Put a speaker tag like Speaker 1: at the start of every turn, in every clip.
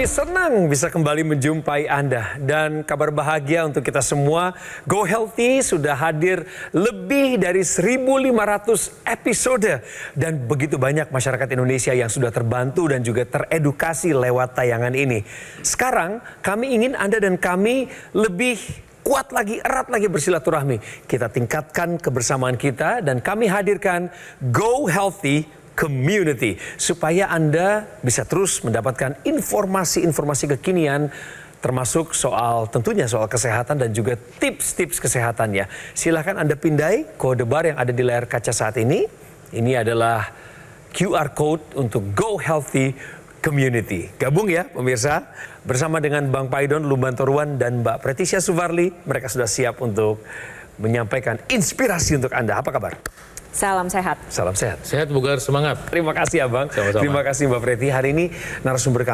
Speaker 1: Kami senang bisa kembali menjumpai Anda dan kabar bahagia untuk kita semua. Go Healthy sudah hadir lebih dari 1.500 episode dan begitu banyak masyarakat Indonesia yang sudah terbantu dan juga teredukasi lewat tayangan ini. Sekarang kami ingin Anda dan kami lebih kuat lagi, erat lagi bersilaturahmi. Kita tingkatkan kebersamaan kita dan kami hadirkan Go Healthy Community supaya Anda bisa terus mendapatkan informasi-informasi kekinian termasuk tentunya soal kesehatan dan juga tips-tips kesehatannya. Silahkan Anda pindai kode bar yang ada di layar kaca saat ini. Ini adalah QR Code untuk Go Healthy Community. Gabung ya pemirsa, bersama dengan Bang Paidon Lumbantoruan dan Mbak Pretisha Suvarli. Mereka sudah siap untuk menyampaikan inspirasi untuk Anda. Apa kabar?
Speaker 2: Salam sehat.
Speaker 1: Salam sehat.
Speaker 3: Sehat, bugar, semangat.
Speaker 1: Terima kasih Abang.
Speaker 3: Sama-sama.
Speaker 1: Terima kasih Mbak Preti. Hari ini narasumber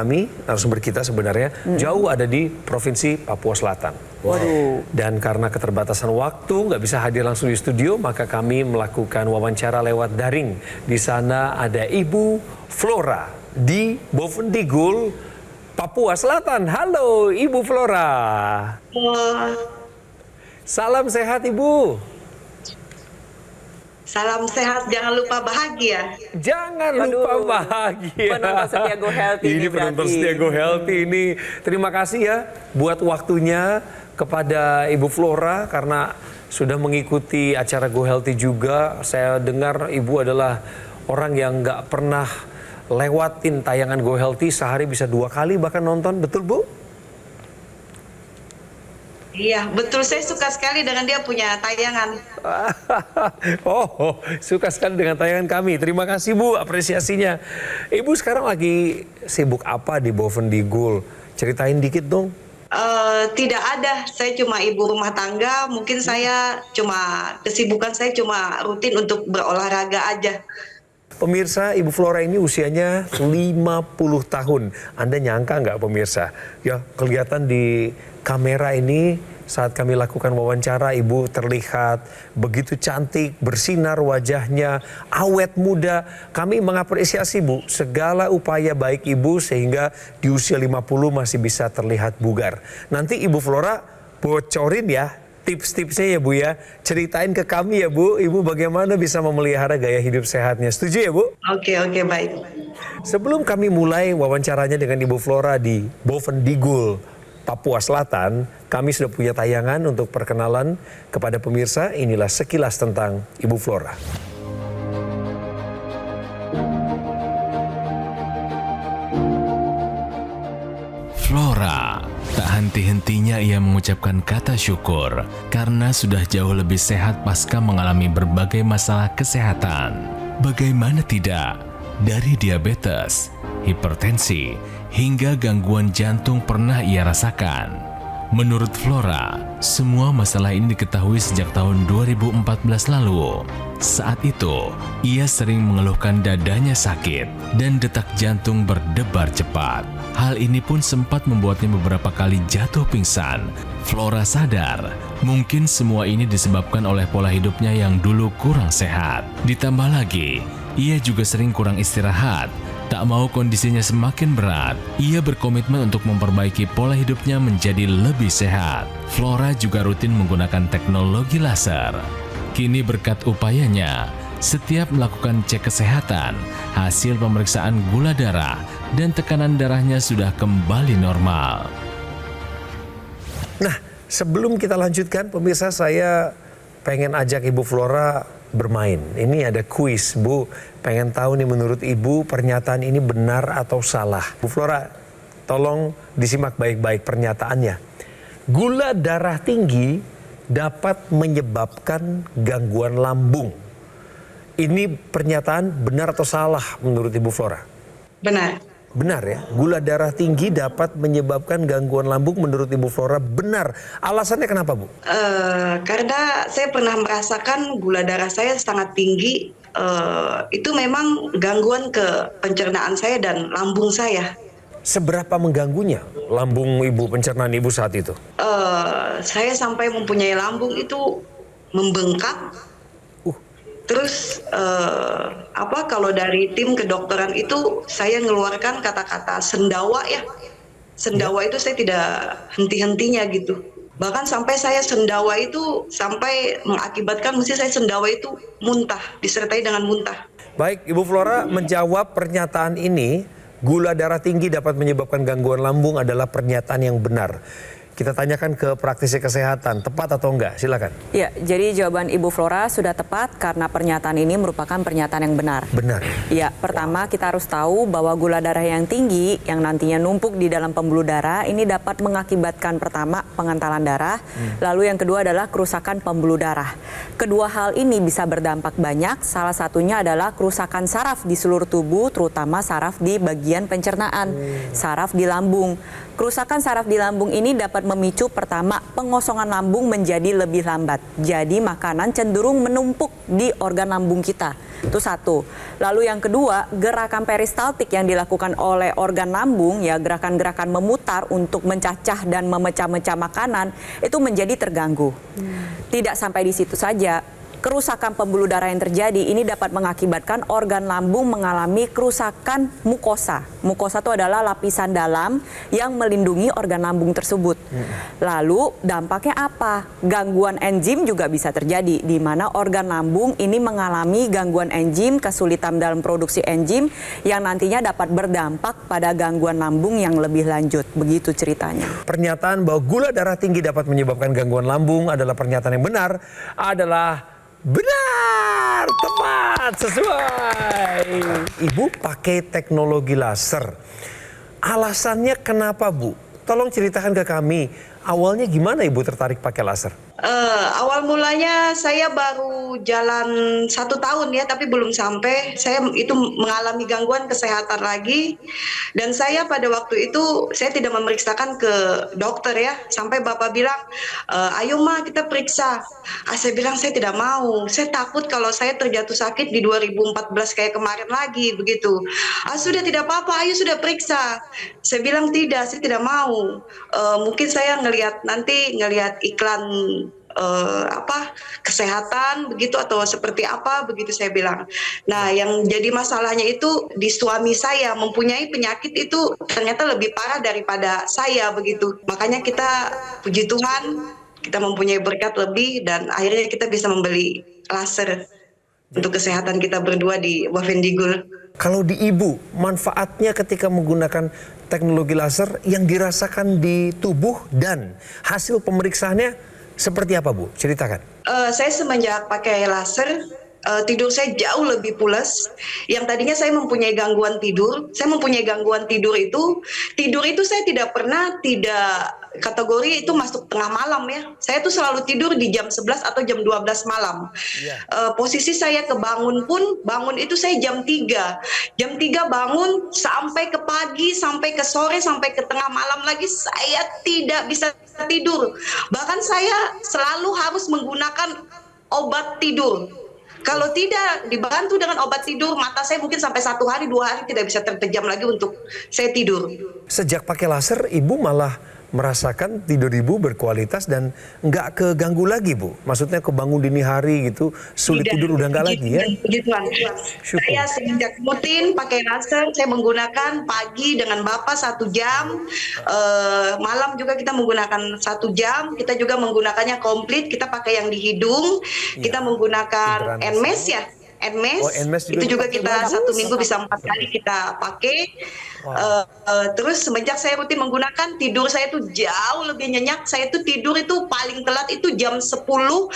Speaker 1: kita sebenarnya jauh ada di Provinsi Papua Selatan.
Speaker 2: Waduh.
Speaker 1: Dan karena keterbatasan waktu nggak bisa hadir langsung di studio, maka kami melakukan wawancara lewat daring. Di sana ada Ibu Flora di Bovendigul, Papua Selatan. Halo Ibu Flora. Salam sehat Ibu.
Speaker 4: Salam sehat, jangan lupa bahagia.
Speaker 1: Jangan lupa bahagia.
Speaker 2: Penonton setia Go Healthy
Speaker 1: ini penonton setia Go Healthy ini. Terima kasih ya buat waktunya kepada Ibu Flora karena sudah mengikuti acara Go Healthy juga. Saya dengar Ibu adalah orang yang nggak pernah lewatin tayangan Go Healthy, sehari bisa 2 kali bahkan nonton. Betul Bu?
Speaker 4: Iya, betul. Saya suka sekali dengan dia punya tayangan.
Speaker 1: Suka sekali dengan tayangan kami. Terima kasih Bu, apresiasinya. Ibu sekarang lagi sibuk apa di Bovendigul? Ceritain dikit dong.
Speaker 4: Tidak ada, saya cuma ibu rumah tangga. Mungkin kesibukan saya cuma rutin untuk berolahraga aja.
Speaker 1: Pemirsa, Ibu Flora ini usianya 50 tahun. Anda nyangka nggak pemirsa? Ya, kelihatan di kamera ini saat kami lakukan wawancara, Ibu terlihat begitu cantik, bersinar wajahnya, awet muda. Kami mengapresiasi Bu, segala upaya baik Ibu sehingga di usia 50 masih bisa terlihat bugar. Nanti Ibu Flora bocorin ya tips-tipsnya ya Bu ya. Ceritain ke kami ya Bu, Ibu bagaimana bisa memelihara gaya hidup sehatnya. Setuju ya Bu?
Speaker 4: Oke, baik.
Speaker 1: Sebelum kami mulai wawancaranya dengan Ibu Flora di Bovendigul, Papua Selatan, kami sudah punya tayangan untuk perkenalan kepada pemirsa. Inilah sekilas tentang Ibu Flora.
Speaker 5: Flora, tak henti-hentinya ia mengucapkan kata syukur karena sudah jauh lebih sehat pasca mengalami berbagai masalah kesehatan. Bagaimana tidak, dari diabetes, hipertensi, hingga gangguan jantung pernah ia rasakan. Menurut Flora, semua masalah ini diketahui sejak tahun 2014 lalu. Saat itu, ia sering mengeluhkan dadanya sakit dan detak jantung berdebar cepat. Hal ini pun sempat membuatnya beberapa kali jatuh pingsan. Flora sadar, mungkin semua ini disebabkan oleh pola hidupnya yang dulu kurang sehat. Ditambah lagi, ia juga sering kurang istirahat. Tak mau kondisinya semakin berat, ia berkomitmen untuk memperbaiki pola hidupnya menjadi lebih sehat. Flora juga rutin menggunakan teknologi laser. Kini berkat upayanya, setiap melakukan cek kesehatan, hasil pemeriksaan gula darah dan tekanan darahnya sudah kembali normal.
Speaker 1: Nah, sebelum kita lanjutkan, pemirsa, saya pengen ajak Ibu Flora bermain. Ini ada kuis, Bu. Pengen tahu nih menurut Ibu pernyataan ini benar atau salah. Bu Flora, tolong disimak baik-baik pernyataannya. Gula darah tinggi dapat menyebabkan gangguan lambung. Ini pernyataan benar atau salah menurut Ibu Flora?
Speaker 4: Benar.
Speaker 1: Benar ya, gula darah tinggi dapat menyebabkan gangguan lambung menurut Ibu Flora benar. Alasannya kenapa Bu?
Speaker 4: Karena saya pernah merasakan gula darah saya sangat tinggi. Itu memang gangguan ke pencernaan saya dan lambung saya.
Speaker 1: Seberapa mengganggunya lambung Ibu, pencernaan Ibu saat itu?
Speaker 4: Saya sampai mempunyai lambung itu membengkak. Terus kalau dari tim kedokteran itu saya ngeluarkan kata-kata sendawa ya. sendawa itu saya tidak henti-hentinya gitu. Bahkan sampai saya sendawa itu sampai mengakibatkan mesti saya sendawa itu muntah, disertai dengan muntah.
Speaker 1: Baik, Ibu Flora menjawab pernyataan ini, gula darah tinggi dapat menyebabkan gangguan lambung adalah pernyataan yang benar. Kita tanyakan ke praktisi kesehatan, tepat atau enggak? Silakan.
Speaker 2: Ya, jadi jawaban Ibu Flora sudah tepat karena pernyataan ini merupakan pernyataan yang benar.
Speaker 1: Benar.
Speaker 2: Ya, pertama kita harus tahu bahwa gula darah yang tinggi yang nantinya numpuk di dalam pembuluh darah ini dapat mengakibatkan pertama pengentalan darah, lalu yang kedua adalah kerusakan pembuluh darah. Kedua hal ini bisa berdampak banyak, salah satunya adalah kerusakan saraf di seluruh tubuh, terutama saraf di bagian pencernaan, saraf di lambung. Kerusakan saraf di lambung ini dapat memicu pertama pengosongan lambung menjadi lebih lambat. Jadi makanan cenderung menumpuk di organ lambung kita. Itu satu. Lalu yang kedua, gerakan peristaltik yang dilakukan oleh organ lambung, ya gerakan-gerakan memutar untuk mencacah dan memecah-mecah makanan, itu menjadi terganggu. Tidak sampai di situ saja. Kerusakan pembuluh darah yang terjadi ini dapat mengakibatkan organ lambung mengalami kerusakan mukosa. Mukosa itu adalah lapisan dalam yang melindungi organ lambung tersebut. Lalu dampaknya apa? Gangguan enzim juga bisa terjadi, di mana organ lambung ini mengalami gangguan enzim, kesulitan dalam produksi enzim yang nantinya dapat berdampak pada gangguan lambung yang lebih lanjut. Begitu ceritanya.
Speaker 1: Pernyataan bahwa gula darah tinggi dapat menyebabkan gangguan lambung adalah pernyataan yang benar, adalah benar, tepat, sesuai. Ibu pakai teknologi laser. Alasannya kenapa, Bu? Tolong ceritakan ke kami. Awalnya gimana Ibu tertarik pakai laser?
Speaker 4: Awal mulanya saya baru jalan 1 tahun ya, tapi belum sampai. Saya itu mengalami gangguan kesehatan lagi, dan saya pada waktu itu saya tidak memeriksakan ke dokter ya, sampai bapak bilang, ayo ma kita periksa. Saya bilang saya tidak mau, saya takut kalau saya terjatuh sakit di 2014 kayak kemarin lagi begitu. Sudah tidak apa-apa, ayo sudah periksa. Saya bilang tidak, saya tidak mau. Mungkin saya ngelihat iklan kesehatan begitu atau seperti apa begitu, saya bilang. Nah, yang jadi masalahnya itu di suami saya mempunyai penyakit itu ternyata lebih parah daripada saya begitu. Makanya kita puji Tuhan kita mempunyai berkat lebih dan akhirnya kita bisa membeli laser untuk kesehatan kita berdua di Wavendigul.
Speaker 1: Kalau di Ibu, manfaatnya ketika menggunakan teknologi laser yang dirasakan di tubuh dan hasil pemeriksaannya seperti apa, Bu? Ceritakan.
Speaker 4: Saya semenjak pakai laser, tidur saya jauh lebih pulas. Yang tadinya saya mempunyai gangguan tidur. Saya mempunyai gangguan tidur itu saya tidak pernah kategori itu masuk tengah malam ya. Saya tuh selalu tidur di jam 11 atau jam 12 malam. Posisi saya bangun itu saya jam 3. Jam 3 bangun sampai ke pagi, sampai ke sore, sampai ke tengah malam lagi saya tidak bisa tidur. Bahkan saya selalu harus menggunakan obat tidur. Kalau tidak dibantu dengan obat tidur, mata saya mungkin sampai 1 hari, 2 hari tidak bisa terpejam lagi untuk saya tidur.
Speaker 1: Sejak pakai laser, Ibu malah merasakan tidur Ibu berkualitas dan nggak keganggu lagi, Bu? Maksudnya kebangun dini hari gitu, sulit tidur udah nggak lagi ya?
Speaker 4: Saya semenjak rutin pakai laser, saya menggunakan pagi dengan Bapak 1 jam, malam juga kita menggunakan 1 jam, kita juga menggunakannya komplit, kita pakai yang di hidung, kita menggunakan NMES ya. NMES itu juga kita 1 minggu bisa 4 kali kita pakai. Terus semenjak saya rutin menggunakan, tidur saya tuh jauh lebih nyenyak. Saya tuh tidur itu paling telat itu jam 10,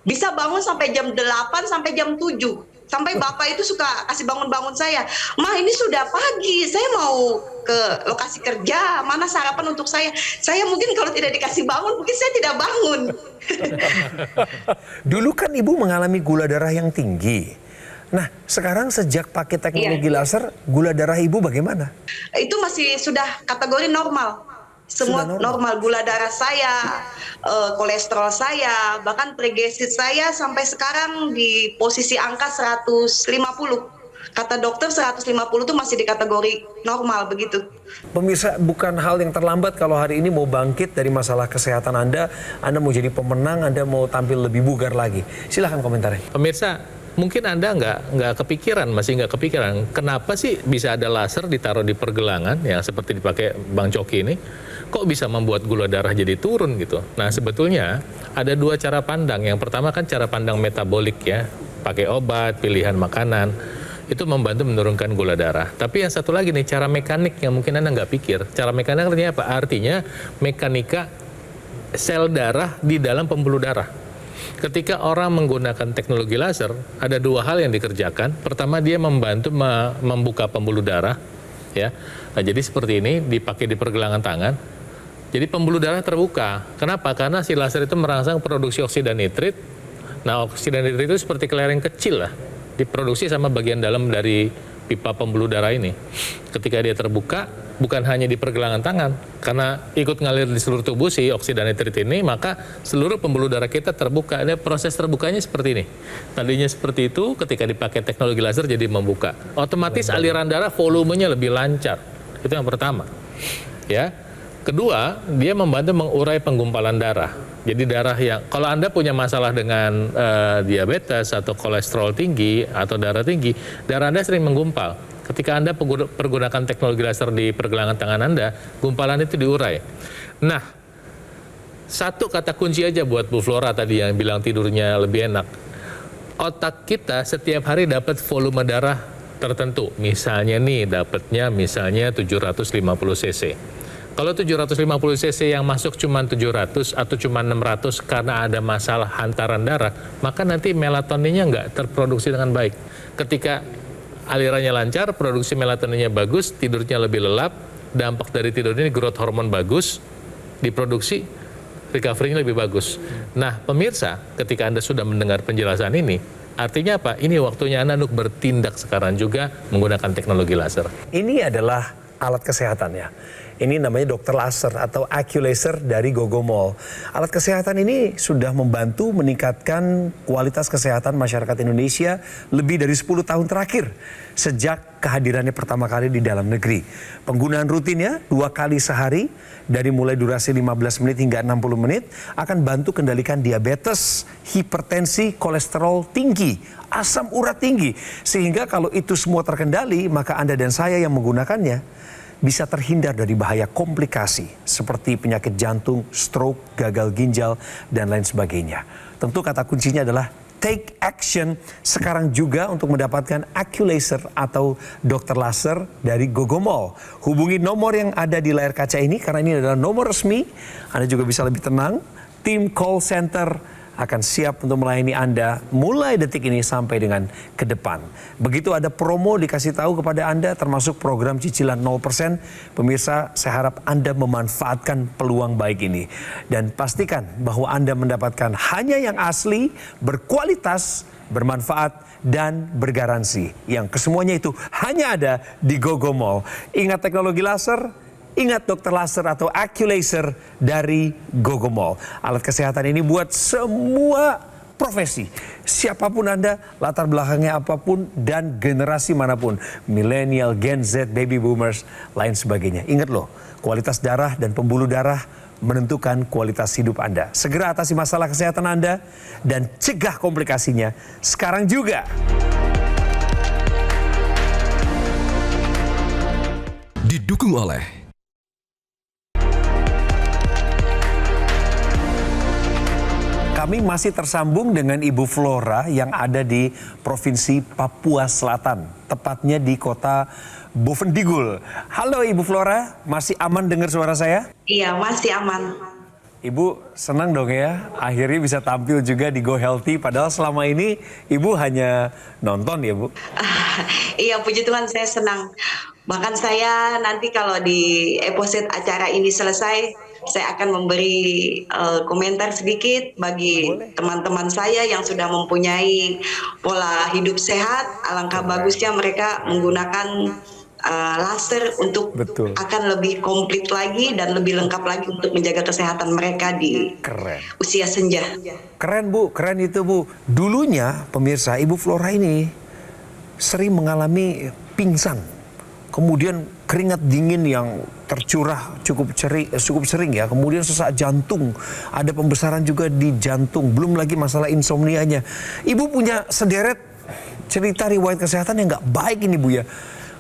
Speaker 4: bisa bangun sampai jam 8 sampai jam 7. Sampai bapak itu suka kasih bangun-bangun saya, "Ma, ini sudah pagi, saya mau ke lokasi kerja, mana sarapan untuk saya?" Saya mungkin kalau tidak dikasih bangun, mungkin saya tidak bangun.
Speaker 1: Dulu kan Ibu mengalami gula darah yang tinggi. Nah, sekarang sejak pakai teknologi laser, gula darah Ibu bagaimana?
Speaker 4: Itu masih sudah kategori normal. Semua normal. Gula darah saya, kolesterol saya, bahkan trigliserid saya sampai sekarang di posisi angka 150. Kata dokter 150 itu masih di kategori normal begitu.
Speaker 1: Pemirsa, bukan hal yang terlambat kalau hari ini mau bangkit dari masalah kesehatan Anda mau jadi pemenang, Anda mau tampil lebih bugar lagi. Silahkan komentarnya.
Speaker 3: Pemirsa, mungkin Anda nggak kepikiran, masih nggak kepikiran, kenapa sih bisa ada laser ditaruh di pergelangan, yang seperti dipakai Bang Coki ini, kok bisa membuat gula darah jadi turun gitu. Nah sebetulnya ada dua cara pandang. Yang pertama kan cara pandang metabolik ya, pakai obat, pilihan makanan, itu membantu menurunkan gula darah. Tapi yang satu lagi nih, cara mekanik yang mungkin Anda nggak pikir. Cara mekanik artinya apa? Artinya mekanika sel darah di dalam pembuluh darah. Ketika orang menggunakan teknologi laser, ada dua hal yang dikerjakan. Pertama, dia membantu membuka pembuluh darah, ya. Nah, jadi seperti ini dipakai di pergelangan tangan. Jadi pembuluh darah terbuka. Kenapa? Karena si laser itu merangsang produksi oksida nitrit. Nah, oksida nitrit itu seperti kelereng kecil lah, diproduksi sama bagian dalam dari pipa pembuluh darah ini. Ketika dia terbuka, bukan hanya di pergelangan tangan, karena ikut ngalir di seluruh tubuh si oksida nitrit ini, maka seluruh pembuluh darah kita terbuka. Ada proses terbukanya seperti ini. Tadinya seperti itu, ketika dipakai teknologi laser jadi membuka. Otomatis aliran darah volumenya lebih lancar. Itu yang pertama. Ya. Kedua, dia membantu mengurai penggumpalan darah. Jadi darah yang, kalau Anda punya masalah dengan diabetes atau kolesterol tinggi atau darah tinggi, darah Anda sering menggumpal. Ketika Anda pergunakan teknologi laser di pergelangan tangan Anda, gumpalan itu diurai. Nah, satu kata kunci aja buat Bu Flora tadi yang bilang tidurnya lebih enak. Otak kita setiap hari dapat volume darah tertentu. Misalnya nih, dapatnya misalnya 750 cc. Kalau 750 cc yang masuk cuma 700 atau cuma 600 karena ada masalah hantaran darah, maka nanti melatoninnya nggak terproduksi dengan baik. Ketika alirannya lancar, produksi melatoninnya bagus, tidurnya lebih lelap, dampak dari tidur ini growth hormone bagus, diproduksi, recovery-nya lebih bagus. Nah, pemirsa, ketika Anda sudah mendengar penjelasan ini, artinya apa? Ini waktunya Anda untuk bertindak sekarang juga menggunakan teknologi laser.
Speaker 1: Ini adalah alat kesehatan ya. Ini namanya dokter laser atau Acculaser dari Gogomall. Alat kesehatan ini sudah membantu meningkatkan kualitas kesehatan masyarakat Indonesia lebih dari 10 tahun terakhir sejak kehadirannya pertama kali di dalam negeri. Penggunaan rutinnya 2 kali sehari dari mulai durasi 15 menit hingga 60 menit akan bantu kendalikan diabetes, hipertensi, kolesterol tinggi, asam urat tinggi. Sehingga kalau itu semua terkendali, maka Anda dan saya yang menggunakannya bisa terhindar dari bahaya komplikasi seperti penyakit jantung, stroke, gagal ginjal, dan lain sebagainya. Tentu kata kuncinya adalah take action sekarang juga untuk mendapatkan Acculaser atau dokter laser dari Gogomall. Hubungi nomor yang ada di layar kaca ini karena ini adalah nomor resmi. Anda juga bisa lebih tenang. Tim call center akan siap untuk melayani Anda mulai detik ini sampai dengan ke depan. Begitu ada promo dikasih tahu kepada Anda termasuk program cicilan 0%, pemirsa saya harap Anda memanfaatkan peluang baik ini. Dan pastikan bahwa Anda mendapatkan hanya yang asli, berkualitas, bermanfaat, dan bergaransi. Yang kesemuanya itu hanya ada di Gogomall. Ingat teknologi laser? Ingat dokter laser atau Acculaser dari Gogomall. Alat kesehatan ini buat semua profesi. Siapapun Anda, latar belakangnya apapun, dan generasi manapun. Millennial, Gen Z, Baby Boomers, lain sebagainya. Ingat loh, kualitas darah dan pembuluh darah menentukan kualitas hidup Anda. Segera atasi masalah kesehatan Anda dan cegah komplikasinya sekarang juga.
Speaker 6: Didukung oleh
Speaker 1: Kami masih tersambung dengan Ibu Flora yang ada di Provinsi Papua Selatan, tepatnya di kota Bovendigul. Halo Ibu Flora, masih aman dengar suara saya?
Speaker 4: Iya, masih aman.
Speaker 1: Ibu senang dong ya, akhirnya bisa tampil juga di Go Healthy, padahal selama ini Ibu hanya nonton ya Bu?
Speaker 4: Iya, puji Tuhan saya senang. Bahkan saya nanti kalau di episode acara ini selesai, saya akan memberi komentar sedikit bagi teman-teman saya yang sudah mempunyai pola hidup sehat. Alangkah bagusnya mereka menggunakan laser untuk akan lebih komplit lagi dan lebih lengkap lagi untuk menjaga kesehatan mereka di usia senja.
Speaker 1: Keren Bu, keren itu Bu. Dulunya pemirsa, Ibu Flora ini sering mengalami pingsan. Kemudian keringat dingin yang tercurah cukup sering ya. Kemudian sesak jantung, ada pembesaran juga di jantung. Belum lagi masalah insomnianya. Ibu punya sederet cerita riwayat kesehatan yang nggak baik ini Bu ya.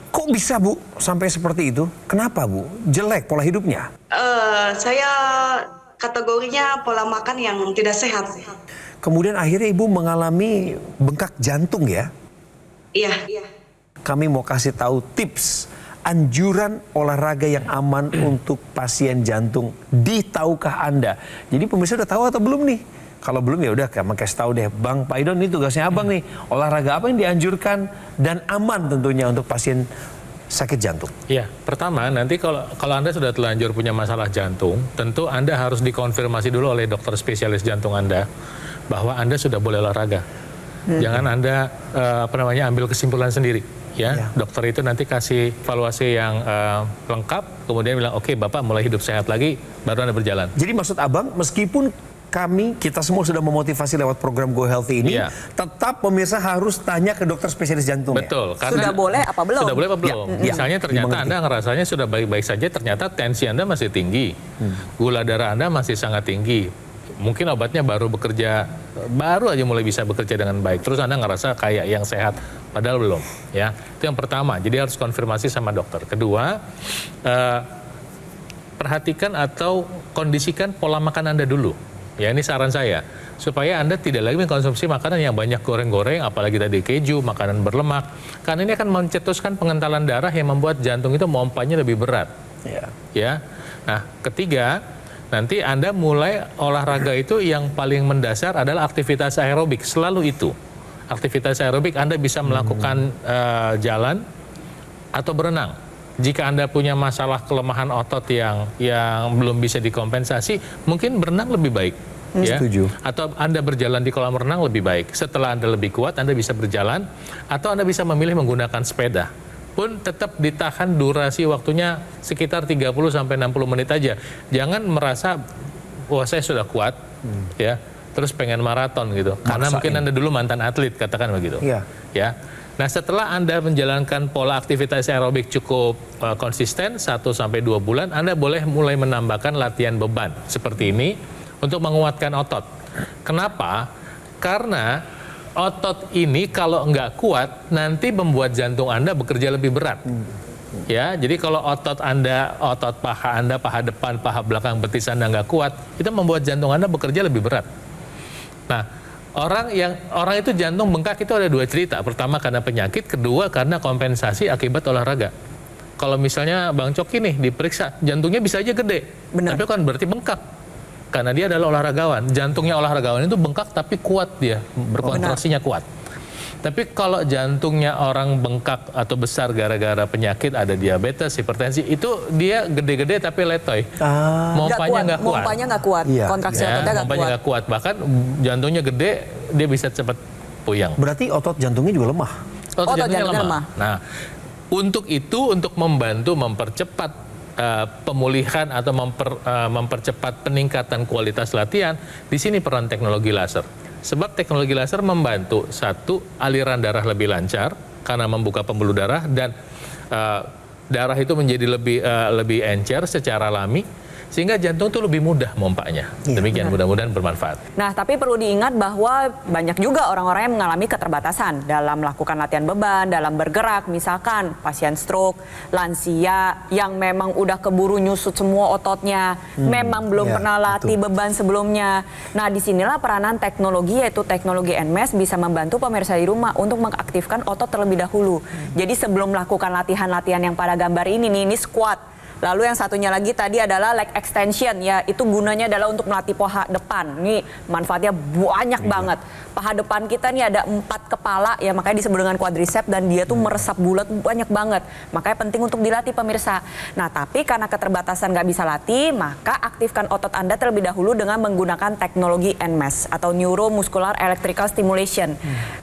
Speaker 1: Kok bisa Bu sampai seperti itu? Kenapa Bu? Jelek pola hidupnya?
Speaker 4: Saya kategorinya pola makan yang tidak sehat.
Speaker 1: Kemudian akhirnya Ibu mengalami bengkak jantung ya?
Speaker 4: Iya.
Speaker 1: Kami mau kasih tahu tips anjuran olahraga yang aman untuk pasien jantung. Tahukah Anda? Jadi pemirsa udah tahu atau belum nih? Kalau belum ya udah kami kasih tahu deh. Bang Paidon, ini tugasnya Abang nih. Olahraga apa yang dianjurkan dan aman tentunya untuk pasien sakit jantung?
Speaker 3: Ya, pertama nanti kalau Anda sudah terlanjur punya masalah jantung, tentu Anda harus dikonfirmasi dulu oleh dokter spesialis jantung Anda bahwa Anda sudah boleh olahraga. Jangan Anda ambil kesimpulan sendiri. Ya, dokter itu nanti kasih evaluasi yang lengkap, kemudian bilang oke, Bapak mulai hidup sehat lagi, baru Anda berjalan.
Speaker 1: Jadi maksud Abang, meskipun kita semua sudah memotivasi lewat program Go Healthy ini, tetap pemirsa harus tanya ke dokter spesialis jantung.
Speaker 3: Betul.
Speaker 1: Ya?
Speaker 3: Karena
Speaker 2: sudah boleh apa belum?
Speaker 3: Sudah boleh apa belum? Misalnya ternyata
Speaker 1: dimengerti.
Speaker 3: Anda ngerasanya sudah baik-baik saja, ternyata tensi Anda masih tinggi, gula darah Anda masih sangat tinggi. Mungkin obatnya baru aja mulai bisa bekerja dengan baik. Terus Anda ngerasa kayak yang sehat, padahal belum. Ya, itu yang pertama. Jadi harus konfirmasi sama dokter. Kedua, perhatikan atau kondisikan pola makan Anda dulu. Ya, ini saran saya, supaya Anda tidak lagi mengkonsumsi makanan yang banyak goreng-goreng, apalagi tadi keju, makanan berlemak. Karena ini akan mencetuskan pengentalan darah yang membuat jantung itu mompanya lebih berat. Ya. Nah, ketiga, nanti Anda mulai olahraga itu yang paling mendasar adalah aktivitas aerobik, selalu itu. Aktivitas aerobik Anda bisa melakukan jalan atau berenang. Jika Anda punya masalah kelemahan otot yang belum bisa dikompensasi, mungkin berenang lebih baik. Ya?
Speaker 1: Setuju.
Speaker 3: Atau Anda berjalan di kolam renang lebih baik. Setelah Anda lebih kuat, Anda bisa berjalan. Atau Anda bisa memilih menggunakan sepeda. Pun tetap ditahan durasi waktunya sekitar 30-60 menit aja. Jangan merasa, wah saya sudah kuat, ya, terus pengen maraton gitu. Karena mungkin Anda dulu mantan atlet, katakan begitu.
Speaker 1: Iya.
Speaker 3: Ya. Nah, setelah Anda menjalankan pola aktivitas aerobik cukup konsisten 1-2 bulan, Anda boleh mulai menambahkan latihan beban seperti ini untuk menguatkan otot. Kenapa? Karena otot ini kalau nggak kuat nanti membuat jantung Anda bekerja lebih berat. Ya, jadi kalau otot paha Anda, paha depan, paha belakang betis Anda nggak kuat, itu membuat jantung Anda bekerja lebih berat. Nah, orang itu jantung bengkak itu ada 2 cerita. Pertama karena penyakit, kedua karena kompensasi akibat olahraga. Kalau misalnya Bang Coki nih diperiksa, jantungnya bisa aja gede, tapi kan berarti bengkak. Karena dia adalah olahragawan. Jantungnya olahragawan itu bengkak tapi kuat dia, berkontraksinya kuat. Tapi kalau jantungnya orang bengkak atau besar gara-gara penyakit, ada diabetes, hipertensi, itu dia gede-gede tapi letoy. Mompanya nggak kuat.
Speaker 2: Kontraksi ototnya
Speaker 3: nggak kuat. Bahkan jantungnya gede, dia bisa cepat puyang.
Speaker 1: Berarti otot jantungnya juga lemah.
Speaker 3: Otot jantungnya lemah. Nah, untuk membantu mempercepat pemulihan atau mempercepat peningkatan kualitas latihan, di sini peran teknologi laser. Sebab teknologi laser membantu, satu, aliran darah lebih lancar karena membuka pembuluh darah dan darah itu menjadi lebih encer secara alami, sehingga jantung itu lebih mudah mompanya. Demikian, mudah-mudahan bermanfaat.
Speaker 2: Nah, tapi perlu diingat bahwa banyak juga orang-orang yang mengalami keterbatasan dalam melakukan latihan beban, dalam bergerak, misalkan pasien stroke, lansia yang memang udah keburu nyusut semua ototnya, memang belum pernah latih beban sebelumnya. Nah, disinilah peranan teknologi, yaitu teknologi NMAS bisa membantu pemirsa di rumah untuk mengaktifkan otot terlebih dahulu. Jadi sebelum melakukan latihan-latihan yang pada gambar ini squat. Lalu yang satunya lagi tadi adalah leg extension, ya, itu gunanya adalah untuk melatih paha depan. Ini manfaatnya banyak banget. Paha depan kita nih ada 4 kepala, ya, makanya disebut dengan quadriceps, dan dia tuh meresap bulat banyak banget. Makanya penting untuk dilatih pemirsa. Nah, tapi karena keterbatasan nggak bisa latih, maka aktifkan otot Anda terlebih dahulu dengan menggunakan teknologi NMAS atau Neuromuscular Electrical Stimulation.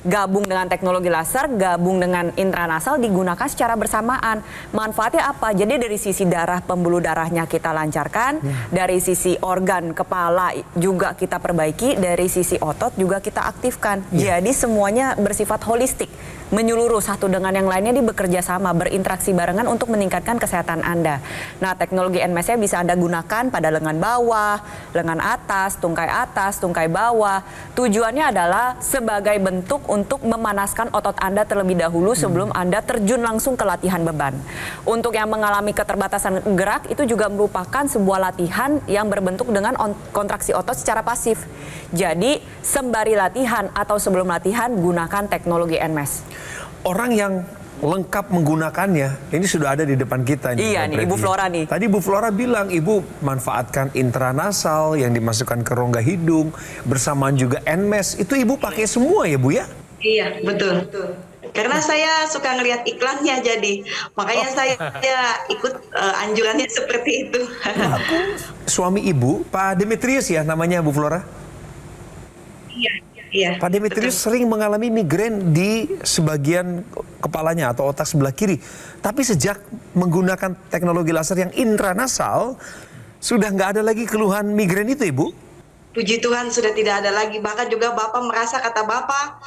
Speaker 2: Gabung dengan teknologi laser, gabung dengan intranasal, digunakan secara bersamaan. Manfaatnya apa? Jadi dari sisi darah darah, pembuluh darahnya kita lancarkan, dari sisi organ kepala juga kita perbaiki, dari sisi otot juga kita aktifkan. Jadi semuanya bersifat holistik, menyeluruh, satu dengan yang lainnya bekerja sama, berinteraksi barengan untuk meningkatkan kesehatan Anda. Nah, teknologi NMAS-nya bisa Anda gunakan pada lengan bawah, lengan atas, tungkai bawah. Tujuannya adalah sebagai bentuk untuk memanaskan otot Anda terlebih dahulu sebelum Anda terjun langsung ke latihan beban. Untuk yang mengalami keterbatasan gerak, itu juga merupakan sebuah latihan yang berbentuk dengan kontraksi otot secara pasif. Jadi, sembari latihan atau sebelum latihan, gunakan teknologi NMAS.
Speaker 1: Orang yang lengkap menggunakannya, ini sudah ada di depan kita.
Speaker 2: Iya nih, Ibu Flora nih.
Speaker 1: Tadi Ibu Flora bilang, Ibu manfaatkan intranasal yang dimasukkan ke rongga hidung, bersamaan juga NMAS. Itu Ibu pakai semua ya, Bu ya?
Speaker 4: Iya, betul. Karena saya suka ngelihat iklannya, jadi makanya saya ikut anjurannya seperti itu.
Speaker 1: Suami Ibu, Pak Demetrius ya namanya, Bu Flora?
Speaker 4: Iya.
Speaker 1: Pak Demetrius sering mengalami migrain di sebagian kepalanya atau otak sebelah kiri. Tapi sejak menggunakan teknologi laser yang intranasal, sudah nggak ada lagi keluhan migrain itu, Ibu?
Speaker 4: Puji Tuhan sudah tidak ada lagi. Bahkan juga Bapak merasa, kata Bapak,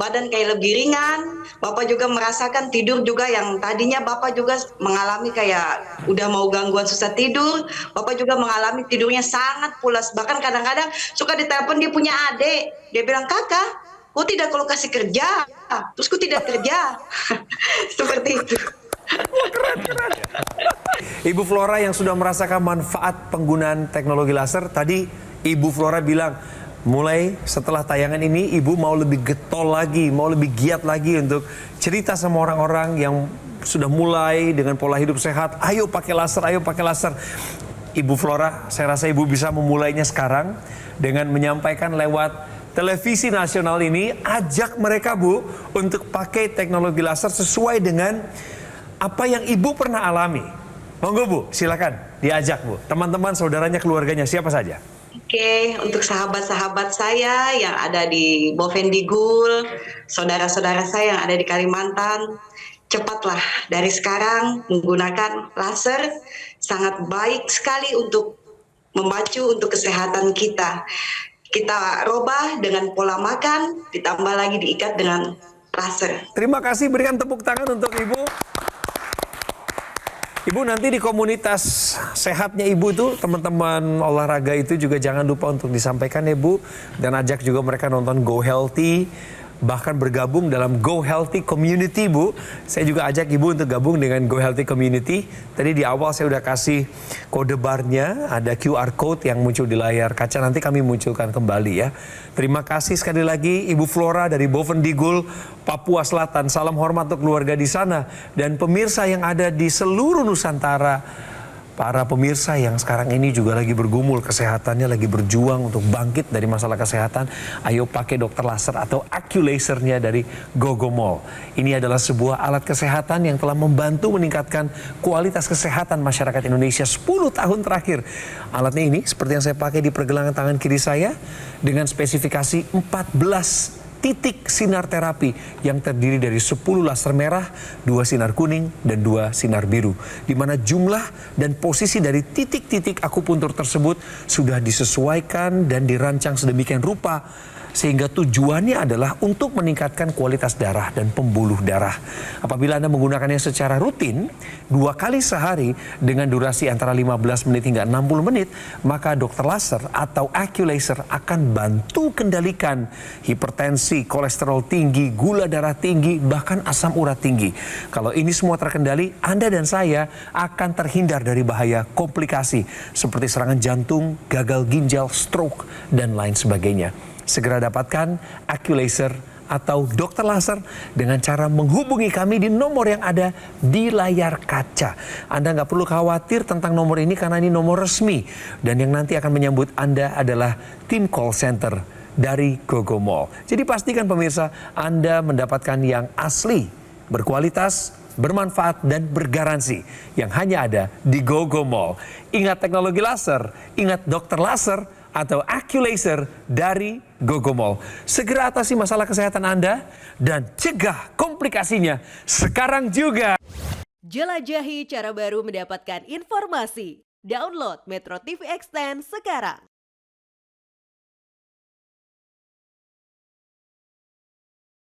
Speaker 4: badan kayak lebih ringan. Bapak juga merasakan tidur juga yang tadinya Bapak juga mengalami kayak udah mau gangguan susah tidur. Bapak juga mengalami tidurnya sangat pulas. Bahkan kadang-kadang suka ditelepon dia punya adik. Dia bilang, "Kakak, kok tidak kalau kasih kerja?" Terus kok tidak kerja. Seperti itu.
Speaker 1: Ibu Flora yang sudah merasakan manfaat penggunaan teknologi laser, tadi Ibu Flora bilang, mulai setelah tayangan ini Ibu mau lebih getol lagi, mau lebih giat lagi untuk cerita sama orang-orang yang sudah mulai dengan pola hidup sehat. Ayo pakai laser, ayo pakai laser. Ibu Flora, saya rasa Ibu bisa memulainya sekarang dengan menyampaikan lewat televisi nasional ini. Ajak mereka, Bu, untuk pakai teknologi laser sesuai dengan apa yang Ibu pernah alami. Monggo, Bu, silakan diajak, Bu. Teman-teman, saudaranya, keluarganya, siapa saja?
Speaker 4: Oke, untuk sahabat-sahabat saya yang ada di Bovendigul, saudara-saudara saya yang ada di Kalimantan, cepatlah dari sekarang menggunakan laser, sangat baik sekali untuk memacu untuk kesehatan kita. Kita robah dengan pola makan, ditambah lagi diikat dengan laser.
Speaker 1: Terima kasih, berikan tepuk tangan untuk Ibu. Ibu, nanti di komunitas sehatnya Ibu itu, teman-teman olahraga itu juga jangan lupa untuk disampaikan ya, Bu. Dan ajak juga mereka nonton Go Healthy, bahkan bergabung dalam Go Healthy Community, Bu. Saya juga ajak Ibu untuk gabung dengan Go Healthy Community. Tadi di awal saya udah kasih kode barnya, ada QR code yang muncul di layar kaca, nanti kami munculkan kembali ya. Terima kasih sekali lagi Ibu Flora dari Bovendigul, Papua Selatan. Salam hormat untuk keluarga di sana dan pemirsa yang ada di seluruh Nusantara. Para pemirsa yang sekarang ini juga lagi bergumul kesehatannya, lagi berjuang untuk bangkit dari masalah kesehatan. Ayo pakai dokter laser atau AccuLasernya dari Gogomol. Ini adalah sebuah alat kesehatan yang telah membantu meningkatkan kualitas kesehatan masyarakat Indonesia 10 tahun terakhir. Alatnya ini seperti yang saya pakai di pergelangan tangan kiri saya dengan spesifikasi 14 titik sinar terapi yang terdiri dari 10 laser merah, 2 sinar kuning, dan 2 sinar biru. Di mana jumlah dan posisi dari titik-titik akupuntur tersebut sudah disesuaikan dan dirancang sedemikian rupa sehingga tujuannya adalah untuk meningkatkan kualitas darah dan pembuluh darah. Apabila Anda menggunakannya secara rutin, 2 kali sehari dengan durasi antara 15 menit hingga 60 menit, maka dokter laser atau AccuLaser akan bantu kendalikan hipertensi, kolesterol tinggi, gula darah tinggi, bahkan asam urat tinggi. Kalau ini semua terkendali, Anda dan saya akan terhindar dari bahaya komplikasi seperti serangan jantung, gagal ginjal, stroke, dan lain sebagainya. Segera dapatkan AccuLaser atau dokter laser dengan cara menghubungi kami di nomor yang ada di layar kaca. Anda nggak perlu khawatir tentang nomor ini karena ini nomor resmi. Dan yang nanti akan menyambut Anda adalah tim call center dari Gogomol. Jadi pastikan pemirsa Anda mendapatkan yang asli, berkualitas, bermanfaat, dan bergaransi yang hanya ada di Gogomol. Ingat teknologi laser, ingat dokter laser, atau AccuLaser dari Gogomol. Segera atasi masalah kesehatan Anda dan cegah komplikasinya sekarang juga.
Speaker 7: Jelajahi cara baru mendapatkan informasi. Download Metro TV Extend sekarang.